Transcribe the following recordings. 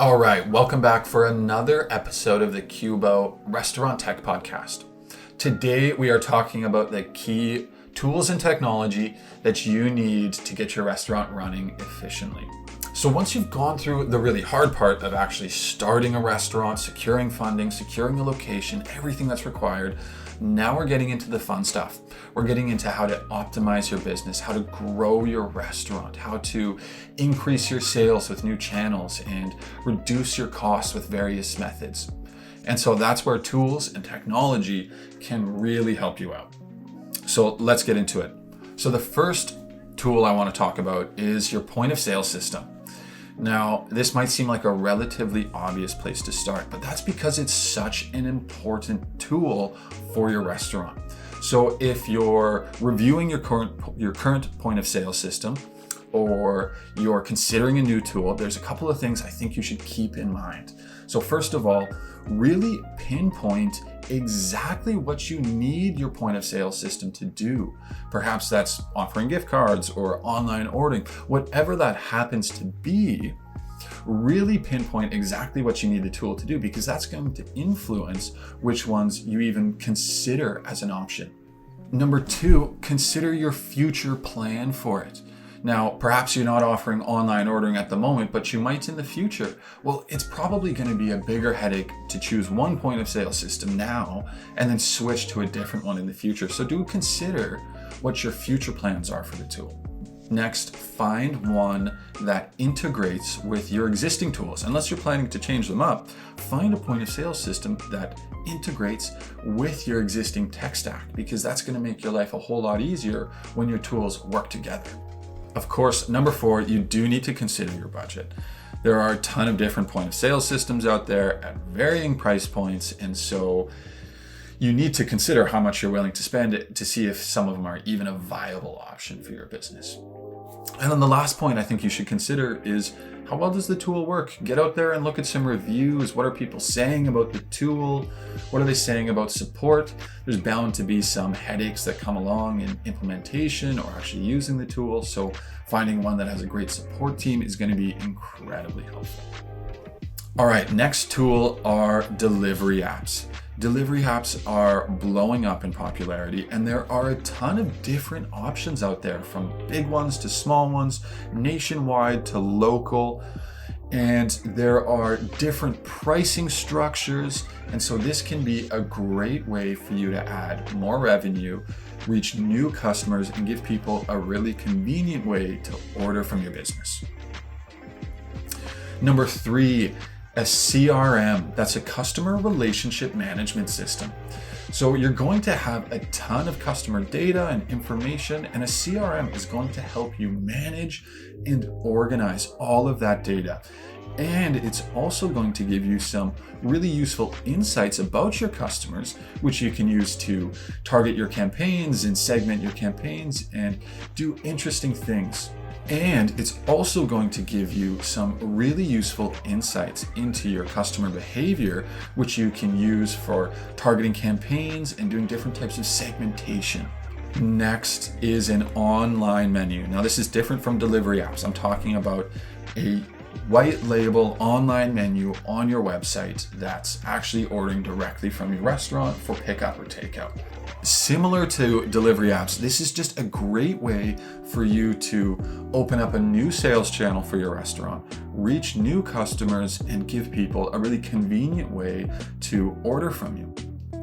All right, welcome back for another episode of the Cubo Restaurant Tech Podcast. Today we are talking about the key tools and technology that you need to get your restaurant running efficiently. So once you've gone through the really hard part of actually starting a restaurant, securing funding, securing a location, everything that's required, now we're getting into the fun stuff. We're getting into how to optimize your business, how to grow your restaurant, how to increase your sales with new channels and reduce your costs with various methods. And so that's where tools and technology can really help you out. So let's get into it. So the first tool I want to talk about is your point of sale system. Now, this might seem like a relatively obvious place to start, but that's because it's such an important tool for your restaurant. So if you're reviewing your current point of sale system, or you're considering a new tool, there's a couple of things I think you should keep in mind. So first of all, really pinpoint exactly what you need your point of sale system to do. Perhaps that's offering gift cards or online ordering, whatever that happens to be. Really pinpoint exactly what you need the tool to do, because that's going to influence which ones you even consider as an option. Number two, consider your future plan for it. Now, perhaps you're not offering online ordering at the moment, but you might in the future. Well, it's probably going to be a bigger headache to choose one point of sale system now and then switch to a different one in the future. So do consider what your future plans are for the tool. Next, find one that integrates with your existing tools. Unless you're planning to change them up, find a point of sale system that integrates with your existing tech stack, because that's going to make your life a whole lot easier when your tools work together. Of course, number four, you do need to consider your budget. There are a ton of different point of sale systems out there at varying price points, and so you need to consider how much you're willing to spend to see if some of them are even a viable option for your business. And then the last point I think you should consider is, how well does the tool work? Get out there and look at some reviews. What are people saying about the tool? What are they saying about support? There's bound to be some headaches that come along in implementation or actually using the tool. So finding one that has a great support team is going to be incredibly helpful. All right, next tool are delivery apps. Delivery apps are blowing up in popularity, and there are a ton of different options out there, from big ones to small ones, nationwide to local, and there are different pricing structures. And so this can be a great way for you to add more revenue, reach new customers, and give people a really convenient way to order from your business. Number three, a CRM. That's a customer relationship management system. So you're going to have a ton of customer data and information, and a CRM is going to help you manage and organize all of that data. And it's also going to give you some really useful insights about your customers, which you can use to target your campaigns and segment your campaigns and do interesting things. And it's also going to give you some really useful insights into your customer behavior, which you can use for targeting campaigns and doing different types of segmentation. Next is an online menu. Now, this is different from delivery apps. I'm talking about a white label online menu on your website that's actually ordering directly from your restaurant for pickup or takeout. Similar to delivery apps, this is just a great way for you to open up a new sales channel for your restaurant, reach new customers, and give people a really convenient way to order from you.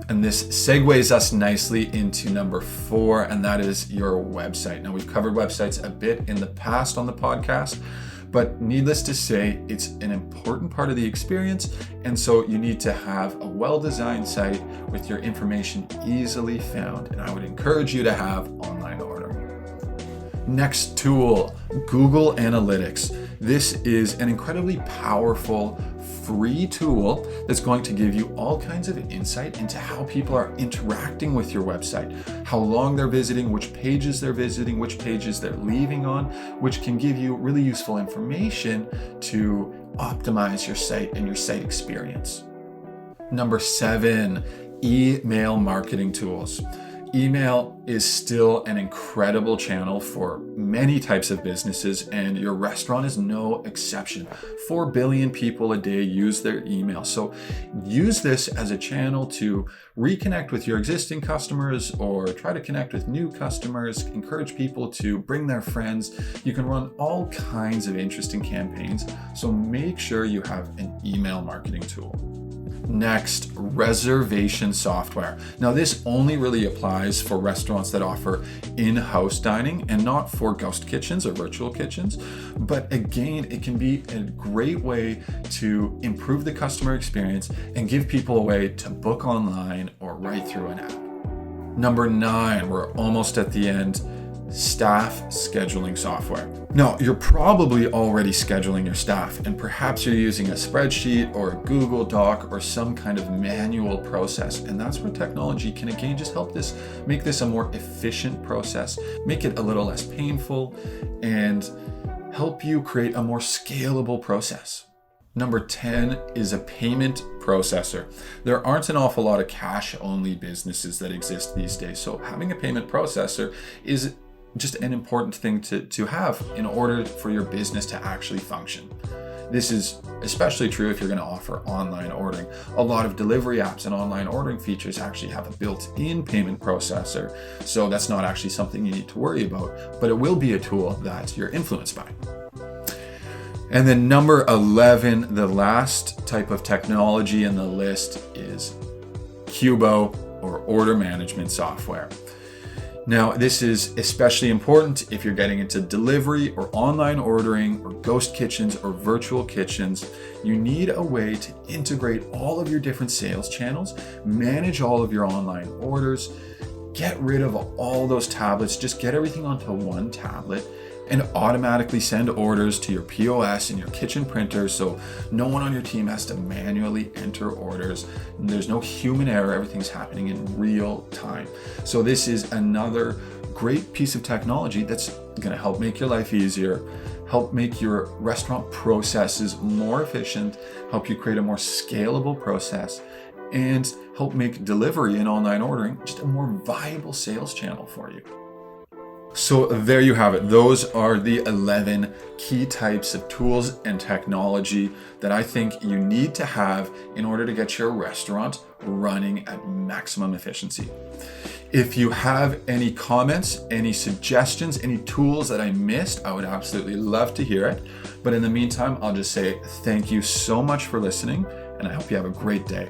And this segues us nicely into number four, and that is your website. Now, we've covered websites a bit in the past on the podcast, but needless to say, it's an important part of the experience, and so you need to have a well-designed site with your information easily found, and I would encourage you to have online ordering. Next tool, Google Analytics. This is an incredibly powerful free tool that's going to give you all kinds of insight into how people are interacting with your website, how long they're visiting, which pages they're visiting, which pages they're leaving on, which can give you really useful information to optimize your site and your site experience. Number 7, email marketing tools. Email is still an incredible channel for many types of businesses, and your restaurant is no exception. 4 billion people a day use their email. So use this as a channel to reconnect with your existing customers or try to connect with new customers, encourage people to bring their friends. You can run all kinds of interesting campaigns, so make sure you have an email marketing tool. Next, reservation software. Now, this only really applies for restaurants that offer in-house dining and not for ghost kitchens or virtual kitchens. But again, it can be a great way to improve the customer experience and give people a way to book online or right through an app. Number 9, we're almost at the end. Staff scheduling software. Now, you're probably already scheduling your staff, and perhaps you're using a spreadsheet or a Google Doc or some kind of manual process. And that's where technology can again just help make this a more efficient process, make it a little less painful, and help you create a more scalable process. Number 10 is a payment processor. There aren't an awful lot of cash-only businesses that exist these days, so having a payment processor is just an important thing to have in order for your business to actually function. This is especially true if you're going to offer online ordering. A lot of delivery apps and online ordering features actually have a built-in payment processor, so that's not actually something you need to worry about, but it will be a tool that you're influenced by. And then number 11, the last type of technology in the list is Cubo, or order management software. Now, this is especially important if you're getting into delivery or online ordering or ghost kitchens or virtual kitchens. You need a way to integrate all of your different sales channels, manage all of your online orders, get rid of all those tablets, just get everything onto one tablet, and automatically send orders to your POS and your kitchen printer, so no one on your team has to manually enter orders. There's no human error, everything's happening in real time. So this is another great piece of technology that's gonna help make your life easier, help make your restaurant processes more efficient, help you create a more scalable process, and help make delivery and online ordering just a more viable sales channel for you. So there you have it. Those are the 11 key types of tools and technology that I think you need to have in order to get your restaurant running at maximum efficiency. If you have any comments, any suggestions, any tools that I missed, I would absolutely love to hear it. But in the meantime, I'll just say thank you so much for listening, and I hope you have a great day.